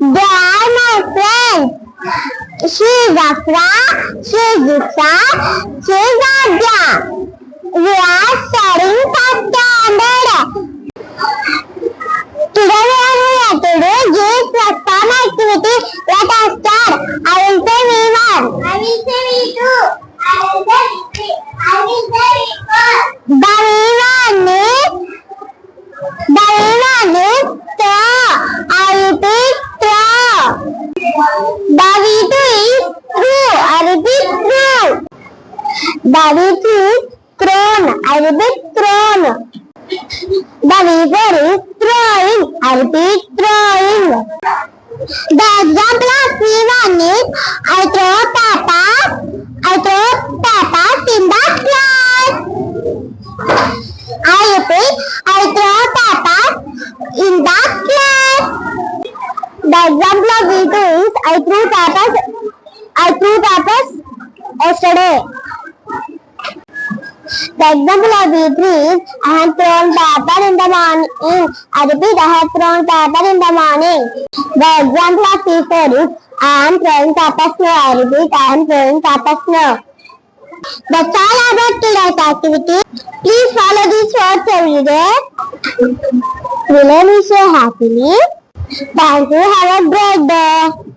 They are my friends. She is Afra, she is Diksha, she is Adya. We are studying first standard. Today we are here to do G's plus fun activity. Let us start. I will say V1. I will say V2. I will say V3. I will say V4. The V1 is straw. I repeat straw. The V2 is true. I repeat true. The V3 is thrown. I repeat thrown. The V4 is throwing. I repeat throwing. The example of V1 is I throw papas in the class. I repeat, I throw papas in the class. The example of V2 is I threw papas yesterday. The example of V3 is I have thrown paper in the morning. I repeat, I have thrown paper in the morning. The example of V4 is I am throwing paper snow. I repeat, I am throwing paper snow. That's all about today's activity. Please follow these words every day. We learn so happily. Thank you. Have a great day.